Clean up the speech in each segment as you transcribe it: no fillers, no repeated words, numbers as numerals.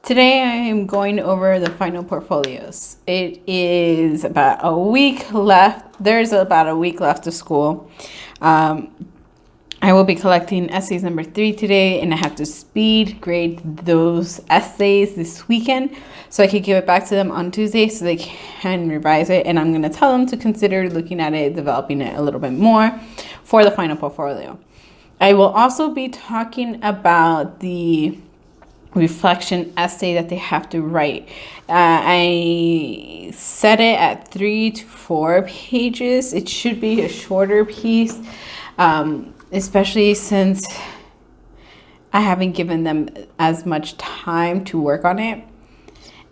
Today I am going over the final portfolios. It is about a week left. There's about a week left of school. I will be collecting essays number 3 today, and I have to speed grade those essays this weekend so I can give it back to them on Tuesday so they can revise it. And I'm going to tell them to consider looking at it, developing it a little bit more for the final portfolio. I will also be talking about the reflection essay that they have to write. I set it at 3 to 4 pages. It should be a shorter piece, especially since I haven't given them as much time to work on it.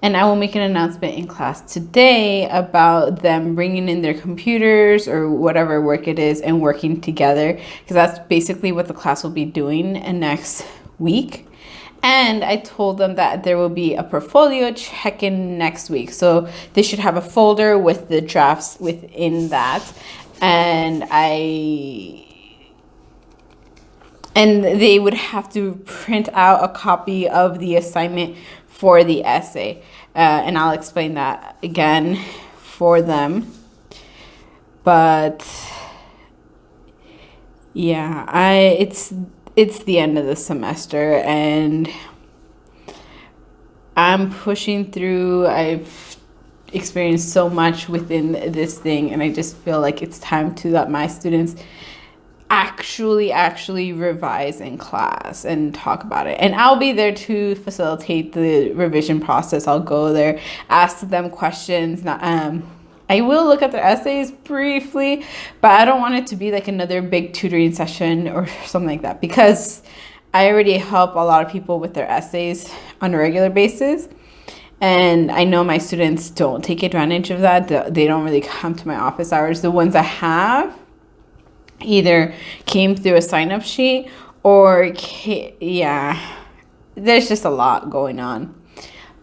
And I will make an announcement in class today about them bringing in their computers or whatever work it is and working together, because that's basically what the class will be doing next week. And I told them that there will be a portfolio check-in next week. So they should have a folder with the drafts within that. And they would have to print out a copy of the assignment for the essay. And I'll explain that again for them. But yeah, it's the end of the semester and I'm pushing through. I've experienced so much within this thing, and I just feel like it's time to let my students actually revise in class and talk about it. And I'll be there to facilitate the revision process. I'll go there, ask them questions. I will look at their essays briefly, but I don't want it to be like another big tutoring session or something like that, because I already help a lot of people with their essays on a regular basis. And I know my students don't take advantage of that. They don't really come to my office hours. The ones I have either came through a sign-up sheet or, there's just a lot going on.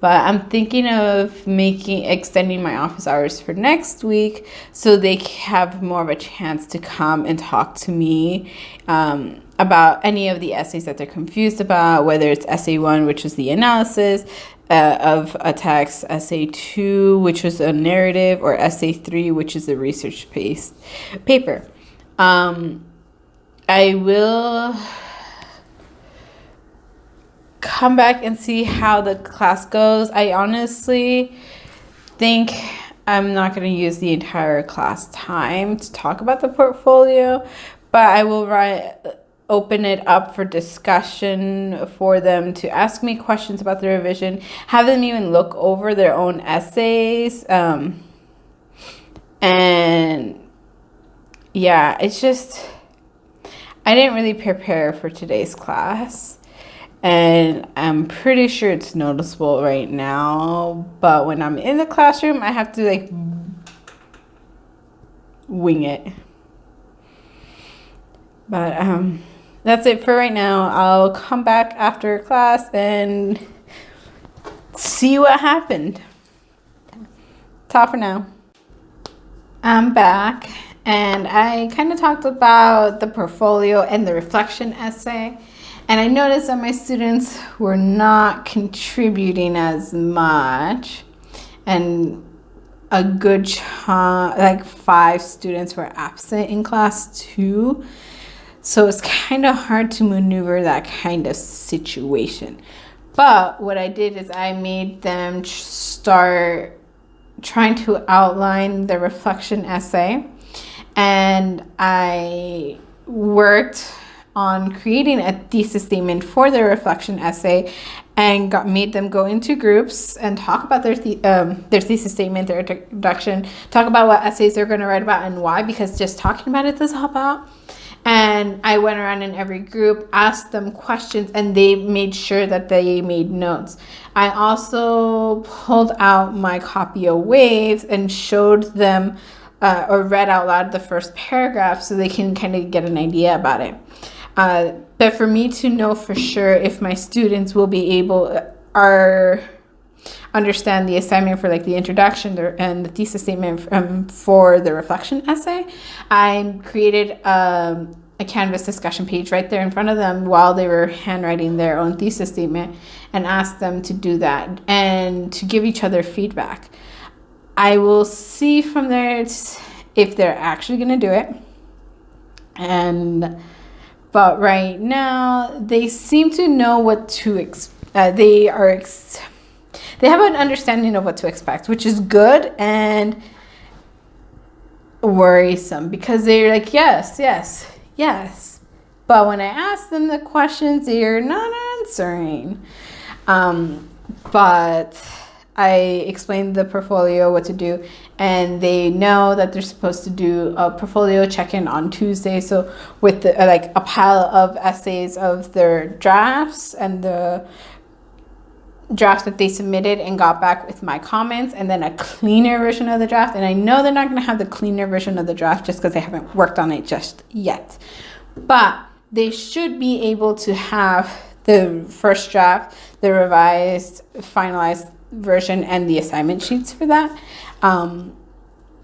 But I'm thinking of extending my office hours for next week so they have more of a chance to come and talk to me about any of the essays that they're confused about, whether it's essay 1, which is the analysis of a text, essay 2, which was a narrative, or essay 3, which is a research-based paper. I will come back and see how the class goes. I honestly think I'm not going to use the entire class time to talk about the portfolio, but I will open it up for discussion for them to ask me questions about the revision, have them even look over their own essays. And yeah, it's just, I didn't really prepare for today's class. And I'm pretty sure it's noticeable right now. But when I'm in the classroom, I have to wing it. But that's it for right now. I'll come back after class and see what happened. Ta for now. I'm back. And I kind of talked about the portfolio and the reflection essay. And I noticed that my students were not contributing as much. And a good chunk, 5 students were absent in class too. So it's kind of hard to maneuver that kind of situation. But what I did is I made them start trying to outline the reflection essay. And I worked on creating a thesis statement for their reflection essay and made them go into groups and talk about their thesis statement, their introduction, talk about what essays they're going to write about and why, because just talking about it doesn't help out. And I went around in every group, asked them questions, and they made sure that they made notes. I also pulled out my copy of Waves and showed them or read out loud the first paragraph so they can kind of get an idea about it. But for me to know for sure if my students will be understand the assignment for the introduction and the thesis statement for the reflection essay, I created an a Canvas discussion page right there in front of them while they were handwriting their own thesis statement, and ask them to do that and to give each other feedback. I will see from there if they're actually going to do it. But right now they seem to know what to expect. They have an understanding of what to expect, which is good and worrisome, because they're like, yes. But when I ask them the questions, they're not answering. But I explained the portfolio, what to do, and they know that they're supposed to do a portfolio check-in on Tuesday. So with a pile of essays of their drafts and the drafts that they submitted and got back with my comments, and then a cleaner version of the draft. And I know they're not going to have the cleaner version of the draft just because they haven't worked on it just yet. But they should be able to have the first draft, the revised, finalized version, and the assignment sheets for that,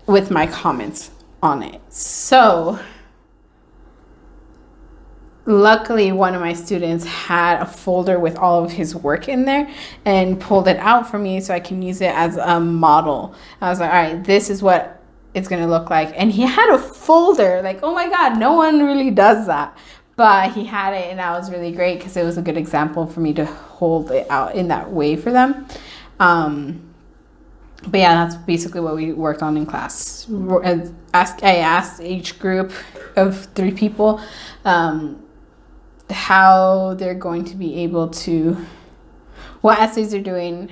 with my comments on it. So luckily, one of my students had a folder with all of his work in there and pulled it out for me so I can use it as a model. I was like, all right, this is what it's going to look like. And he had a folder. Like, oh my God, no one really does that. But he had it, and that was really great because it was a good example for me to hold it out in that way for them. But yeah, that's basically what we worked on in class. I asked each group of 3 people how they're going to be able to, what essays they're doing,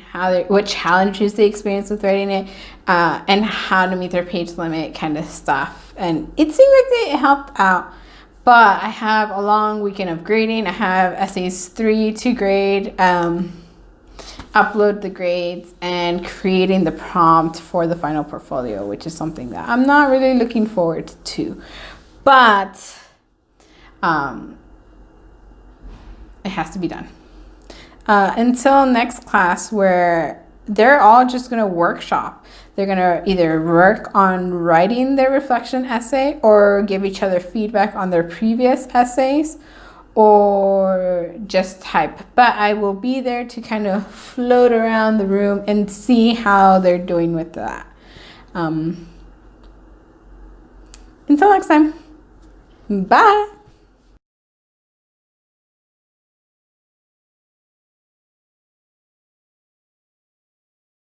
what challenges they experience with writing it, and how to meet their page limit kind of stuff. And it seemed like it helped out. But I have a long weekend of grading. I have essays 3 to grade, upload the grades, and creating the prompt for the final portfolio, which is something that I'm not really looking forward to. But it has to be done. Until next class, where they're all just going to workshop. They're going to either work on writing their reflection essay or give each other feedback on their previous essays, or just type. But I will be there to kind of float around the room and see how they're doing with that. Until next time, bye.